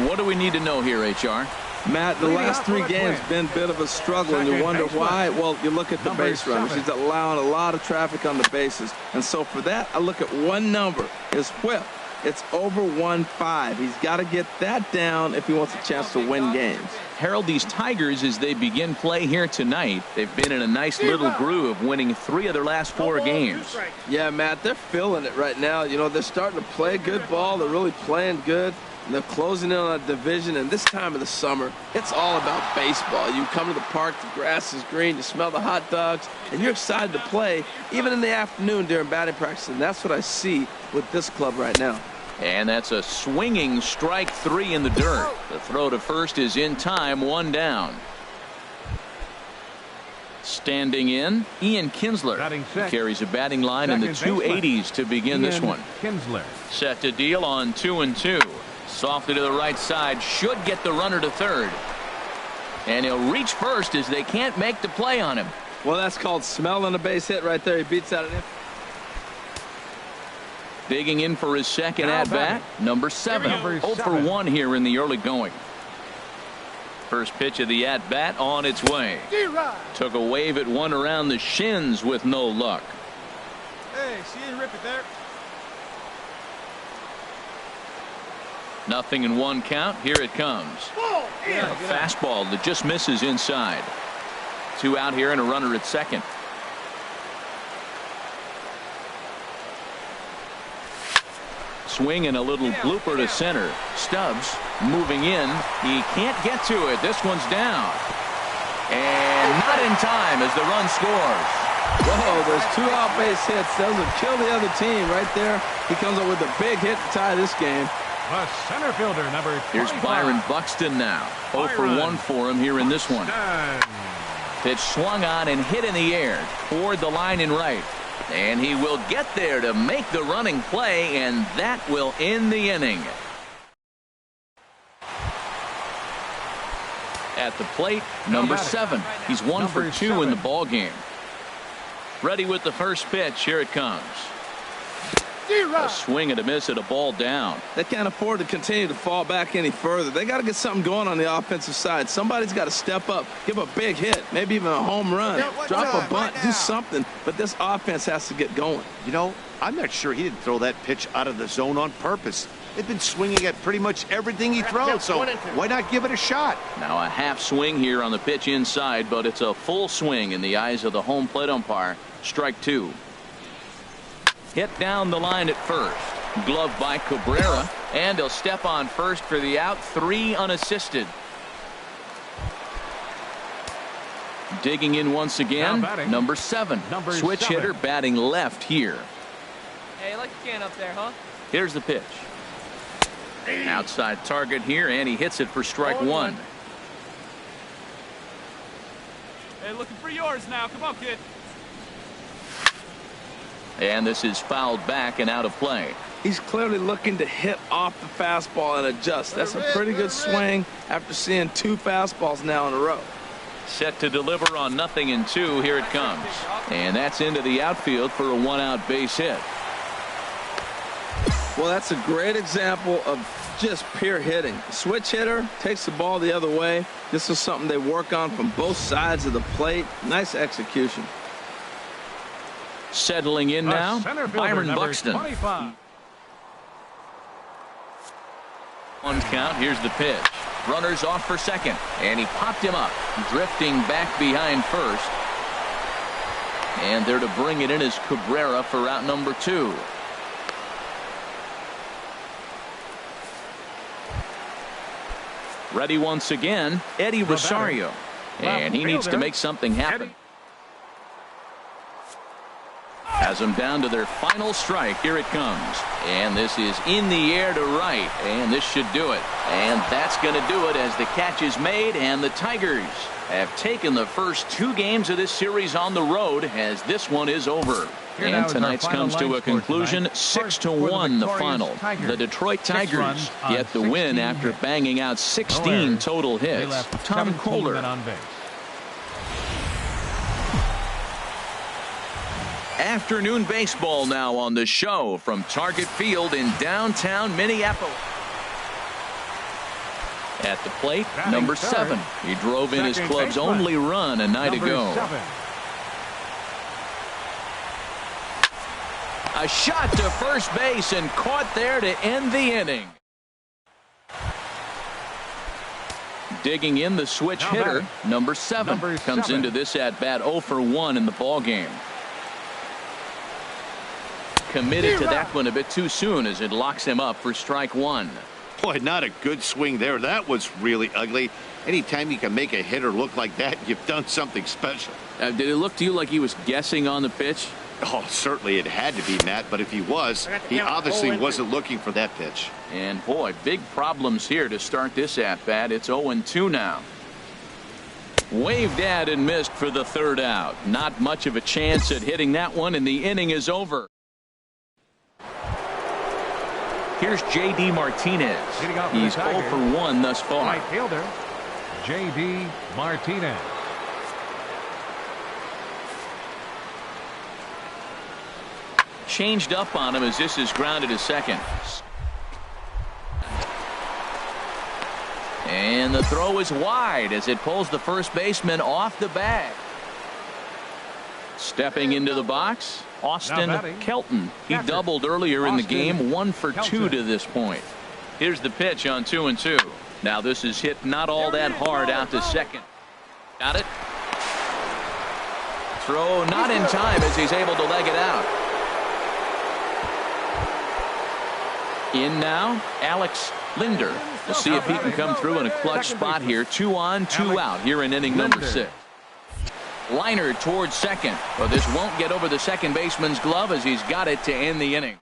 What do we need to know here, HR? Matt, the last 3 games been a bit of a struggle, and you wonder why. Well, you look at the base runners. He's allowing a lot of traffic on the bases. And so for that, I look at one number, his whip. It's over 1.5. He's got to get that down if he wants a chance to win games. Harold, these Tigers, as they begin play here tonight, they've been in a nice little groove, winning 3 of their last 4 games. Yeah, Matt, they're feeling it right now. You know, they're starting to play good ball. They're really playing good. They're closing in on a division, and this time of the summer, it's all about baseball. You come to the park, the grass is green, you smell the hot dogs, and you're excited to play, even in the afternoon during batting practice, and that's what I see with this club right now. And that's a swinging strike 3 in the dirt. The throw to first is in time, 1 down. Standing in, Ian Kinsler carries a batting line in the 280s to begin this one. Set to deal on 2-2. Softly to the right side, should get the runner to third. And he'll reach first as they can't make the play on him. Well, that's called smelling a base hit right there. He beats out an. Digging in for his second at-bat, number 7. 0-for-1 here in the early going. First pitch of the at-bat on its way. Took a wave at one around the shins with no luck. Hey, she didn't rip it there. Nothing in 1 count. Here it comes. A fastball that just misses inside. 2 out here and a runner at second. Swing and a little blooper to center. Stubbs moving in. He can't get to it. This one's down. And not in time as the run scores. Whoa, there's 2 out base hits. Those will kill the other team right there. He comes up with a big hit to tie this game. The center fielder, number 25. Here's Byron Buxton now. 0-for-1 for him here in this one. Pitch swung on and hit in the air toward the line in right. And he will get there to make the running play, and that will end the inning. At the plate, number 7. He's 1 for 2 in the ball game. Ready with the first pitch. Here it comes. A swing and a miss at a ball down. They can't afford to continue to fall back any further. They got to get something going on the offensive side. Somebody's got to step up, give a big hit, maybe even a home run, drop a bunt, do something. But this offense has to get going. You know, I'm not sure he didn't throw that pitch out of the zone on purpose. They've been swinging at pretty much everything he throws, so why not give it a shot? Now a half swing here on the pitch inside, but it's a full swing in the eyes of the home plate umpire. Strike 2. Hit down the line at first. Glove by Cabrera, and he'll step on first for the out. 3 unassisted. Digging in once again, number 7. Switch hitter batting left here. Hey, you like the can up there, huh? Here's the pitch. Outside target here, and he hits it for strike 1. Hey, looking for yours now. Come on, kid. And this is fouled back and out of play. He's clearly looking to hit off the fastball and adjust. That's a pretty good swing after seeing 2 fastballs now in a row. Set to deliver on 0-2. Here it comes. And that's into the outfield for a 1-out base hit. Well, that's a great example of just pure hitting. Switch hitter takes the ball the other way. This is something they work on from both sides of the plate. Nice execution. Settling in now, Byron Buxton. 25. 1 count. Here's the pitch. Runners off for second, and he popped him up, drifting back behind first. And there to bring it in is Cabrera for out number 2. Ready once again, Eddie Rosario. And he needs to make something happen. Has them down to their final strike. Here it comes. And this is in the air to right. And this should do it. And that's going to do it as the catch is made. And the Tigers have taken the first 2 games of this series on the road as this one is over. And tonight's comes to a conclusion. 6-1 the final. The Detroit Tigers get the win after banging out 16 total hits. Tom Kohler. Afternoon baseball now on the show from Target Field in downtown Minneapolis. At the plate, number 7. He drove in his club's only run a night ago. A shot to first base and caught there to end the inning. Digging in the switch hitter, number 7, comes into this at bat 0 for 1 in the ball game. Committed to that one a bit too soon as it locks him up for strike 1. Boy, not a good swing there. That was really ugly. Anytime you can make a hitter look like that, you've done something special. Did it look to you like he was guessing on the pitch? Oh, certainly it had to be, Matt, but if he was, he obviously wasn't looking for that pitch. And boy, big problems here to start this at bat. It's 0-2 now. Waved at and missed for the 3rd out. Not much of a chance at hitting that one, and the inning is over. Here's J.D. Martinez. He's 0 for 1 thus far. Right fielder, J.D. Martinez. Changed up on him as this is grounded to second. And the throw is wide as it pulls the first baseman off the bag. Stepping into the box, Austin Kelton. He doubled earlier in the game, 1 for 2 to this point. Here's the pitch on 2-2. Now this is hit not all that hard out to second. Got it. Throw not in time as he's able to leg it out. In now, Alex Linder. We'll see if he can come through in a clutch spot here. 2 on, 2 out here in inning number 6. Liner towards second, but this won't get over the second baseman's glove as he's got it to end the inning.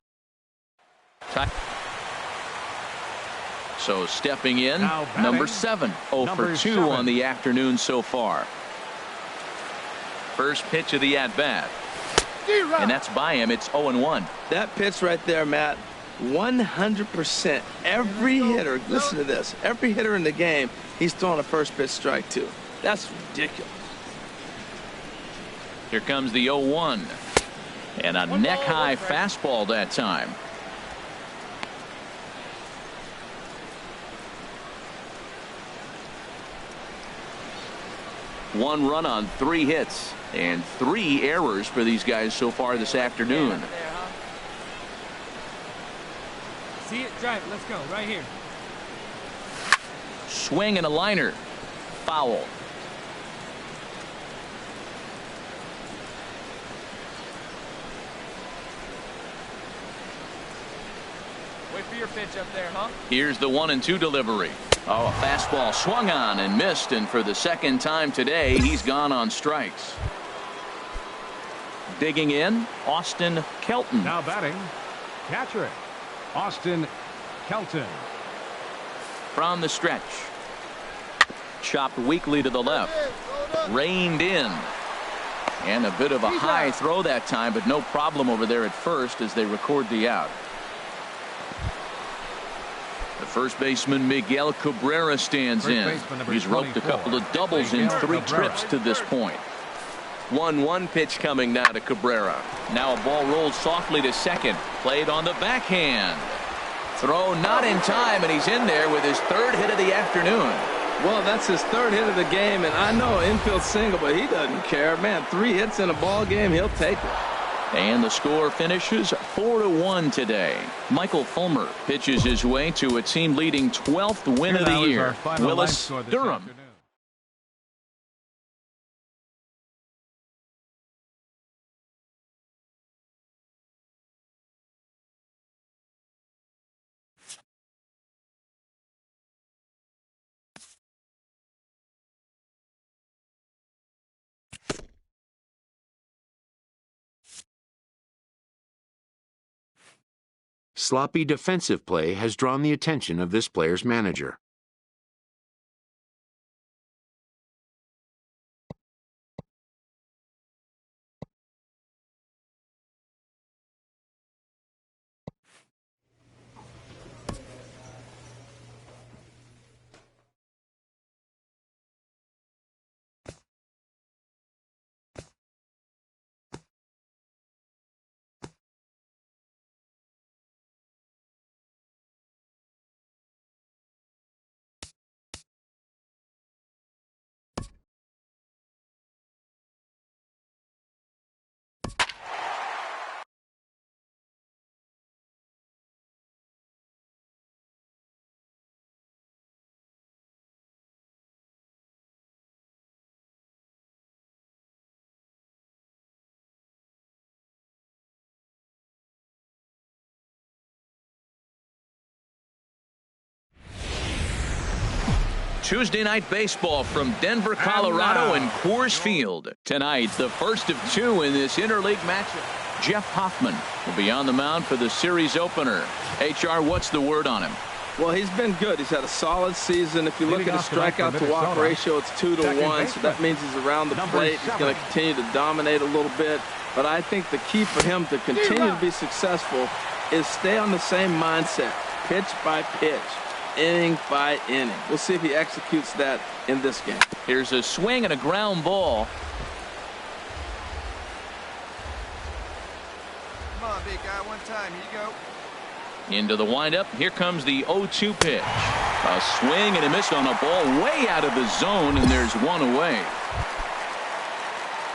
So stepping in, number 7, 0 for 2 on the afternoon so far. First pitch of the at-bat. And that's by him. It's 0-1. That pitch right there, Matt, 100%. Every hitter, listen to this, every hitter in the game, he's throwing a first pitch strike to. That's ridiculous. Here comes the 0-1. And a neck-high fastball that time. One run on 3 hits and 3 errors for these guys so far this afternoon. See it, drive it, let's go, right here. Swing and a liner. Foul. Wait for your pitch up there, huh? Here's the 1-2 delivery. Oh, a fastball swung on and missed, and for the second time today, he's gone on strikes. Digging in, Austin Kelton. Now batting, catcher, Austin Kelton. From the stretch. Chopped weakly to the left. Reined in. And a bit of a high throw that time, but no problem over there at first as they record the out. The first baseman Miguel Cabrera stands in. He's roped a couple of doubles in 3 trips to this point. 1-1 pitch coming now to Cabrera. Now a ball rolled softly to second. Played on the backhand. Throw not in time, and he's in there with his 3rd hit of the afternoon. Well, that's his 3rd hit of the game, and I know infield single, but he doesn't care. Man, 3 hits in a ball game, he'll take it. And the score finishes 4-1 today. Michael Fulmer pitches his way to a team-leading 12th win of the year. Willis, Durham. Sloppy defensive play has drawn the attention of this player's manager. Tuesday night baseball from Denver, Colorado, and Coors Field. Tonight, the first of two in this interleague matchup. Jeff Hoffman will be on the mound for the series opener. HR, what's the word on him? Well, he's been good. He's had a solid season. If you look at his strikeout to walk ratio, it's 2-1, so that means he's around the plate. He's going to continue to dominate a little bit. But I think the key for him to continue to be successful is stay on the same mindset, pitch by pitch, inning by inning. We'll see if he executes that in this game. Here's a swing and a ground ball. Come on, big guy, one time. Here you go. Into the windup. Here comes the 0-2 pitch. A swing and a miss on a ball way out of the zone, and there's one away.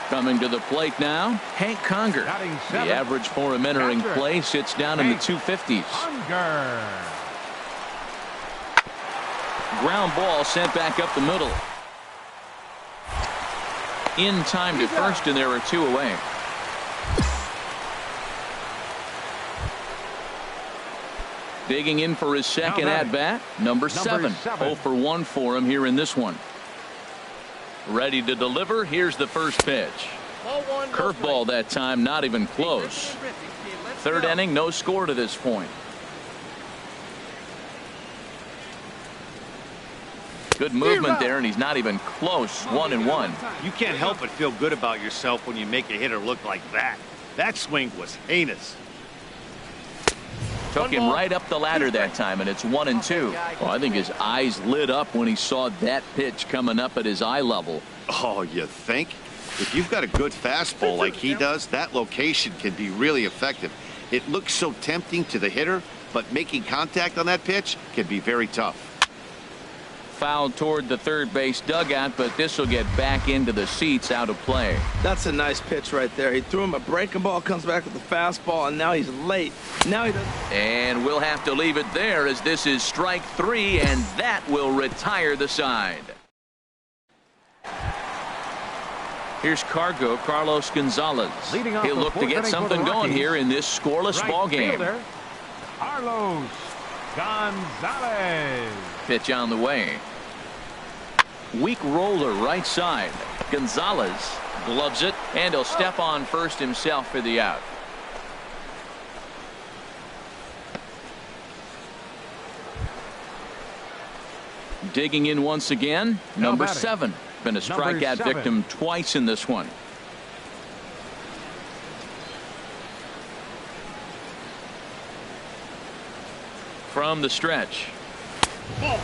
Coming to the plate now, Hank Conger. The average for him entering play sits down in the 250s. Ground ball sent back up the middle. In time to first, and there are two away. Digging in for his second at-bat, number 7. 0 for 1 for him here in this one. Ready to deliver. Here's the first pitch. Curveball that time, not even close. Third inning, no score to this point. Good movement there, and he's not even close. 1-1. You can't help but feel good about yourself when you make a hitter look like that. That swing was heinous. Took him right up the ladder that time, and it's 1-2. Well, I think his eyes lit up when he saw that pitch coming up at his eye level. Oh, you think? If you've got a good fastball like he does, that location can be really effective. It looks so tempting to the hitter, but making contact on that pitch can be very tough. Fouled toward the third base dugout, but this will get back into the seats, out of play. That's a nice pitch right there. He threw him a breaking ball, comes back with the fastball, and now he's late. Now he doesn't. And we'll have to leave it there, as this is strike 3, and that will retire the side. Here's Carlos Gonzalez. He'll look to get something going here in this scoreless ball game. Carlos Gonzalez. Pitch on the way. Weak roller right side. Gonzalez gloves it, and he'll step on first himself for the out. Digging in once again, number 7. Been a strikeout victim twice in this one. From the stretch.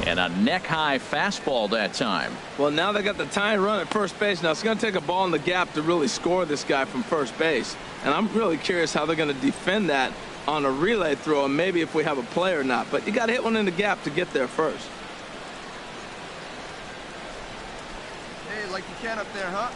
And a neck-high fastball that time. Well, now they got the tying run at first base. Now it's going to take a ball in the gap to really score this guy from first base. And I'm really curious how they're going to defend that on a relay throw, and maybe if we have a play or not. But you got to hit one in the gap to get there first. Hey, like you can up there, huh?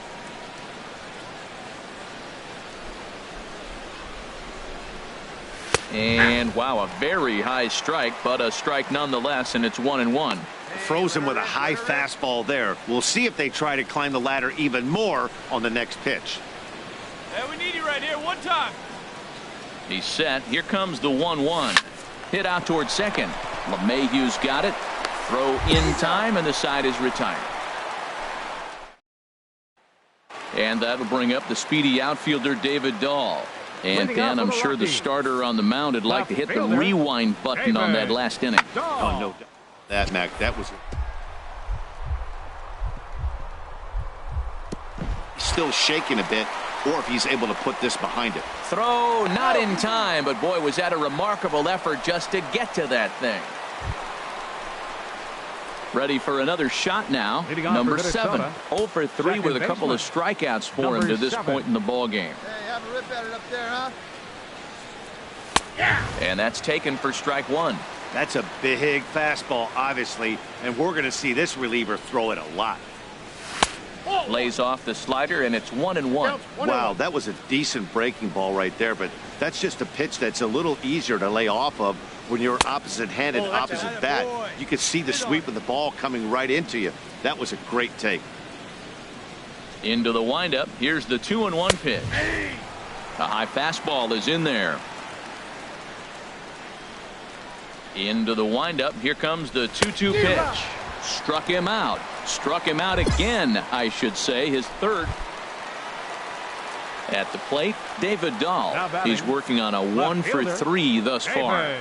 And wow, a very high strike, but a strike nonetheless, and it's 1-1. Throws him with a high fastball there. We'll see if they try to climb the ladder even more on the next pitch. Hey, we need you right here. One time. He's set. Here comes the 1-1. Hit out towards second. LeMahieu's got it. Throw in time, and the side is retired. And that'll bring up the speedy outfielder David Dahl. And Dan, I'm sure the starter on the mound would like to hit the rewind button on that last inning. Oh, no doubt. That, Mac, that was still shaking a bit, or if he's able to put this behind it. Throw not in time, but boy, was that a remarkable effort just to get to that thing. Ready for another shot now. Number 7. 0 for 3 with a couple of strikeouts for him to this point in the ball game. Hey, have a rip at it up there, huh? And that's taken for strike 1. That's a big fastball, obviously, and we're going to see this reliever throw it a lot. Lays off the slider, and it's 1-1. Wow, that was a decent breaking ball right there, but that's just a pitch that's a little easier to lay off of when you're opposite-handed, opposite bat. You could see the sweep of the ball coming right into you. That was a great take. Into the windup. Here's the 2-1 pitch. A high fastball is in there. Into the windup. Here comes the 2-2 pitch. Struck him out. Struck him out again, I should say. His third. At the plate, David Dahl. He's working on a 1 for 3 thus far.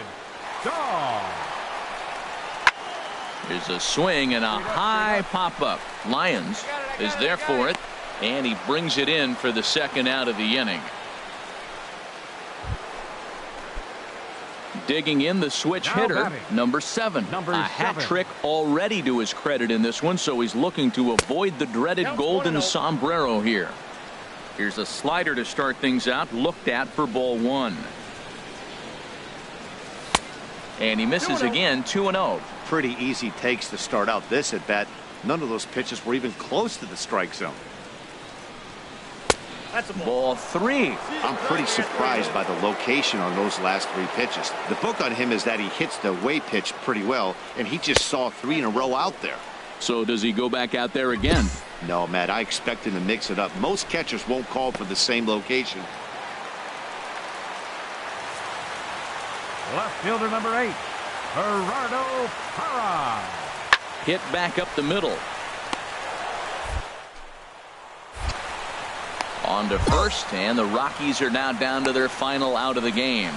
There's a swing and a high pop-up. Lyons is there for it, and he brings it in for the second out of the inning. Digging in the switch hitter, number 7. A hat trick already to his credit in this one, so he's looking to avoid the dreaded golden sombrero here. Here's a slider to start things out, looked at for ball 1. And he misses again, 2-0. Pretty easy takes to start out this at bat. None of those pitches were even close to the strike zone. That's ball 3. I'm pretty surprised by the location on those last 3 pitches. The book on him is that he hits the away pitch pretty well, and he just saw 3 in a row out there. So does he go back out there again? No, Matt, I expect him to mix it up. Most catchers won't call for the same location. Left fielder number 8, Gerardo Parra. Hit back up the middle. On to first, and the Rockies are now down to their final out of the game.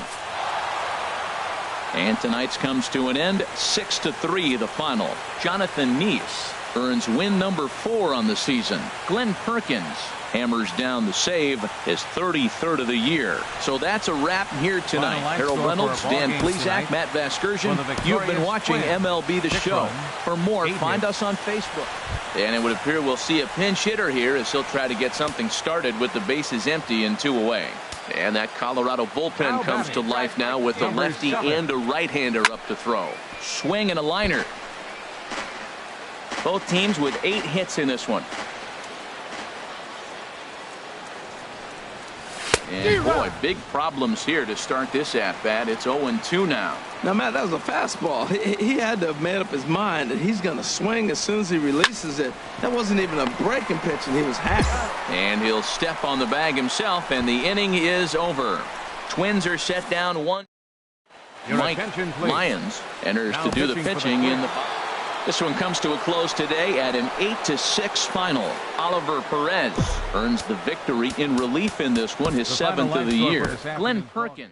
And tonight's comes to an end, 6-3 the final. Jonathan Neese earns win number 4 on the season. Glenn Perkins hammers down the save, his 33rd of the year. So that's a wrap here tonight. Harold Reynolds, Dan Plesac, Matt Vasgersian. You've been watching MLB The Show. For more, find us on Facebook. And it would appear we'll see a pinch hitter here as he'll try to get something started with the bases empty and 2 away. And that Colorado bullpen comes to life now with a lefty and a right-hander up to throw. Swing and a liner. Both teams with 8 hits in this one. And boy, big problems here to start this at-bat. It's 0-2 now. Now, Matt, that was a fastball. He had to have made up his mind that he's going to swing as soon as he releases it. That wasn't even a breaking pitch, and he was happy. And he'll step on the bag himself, and the inning is over. Twins are set down 1. Mike Lyons enters to do the pitching in the... This one comes to a close today at an 8-6 final. Oliver Perez earns the victory in relief in this one, his 7th of the year. Glenn Perkins.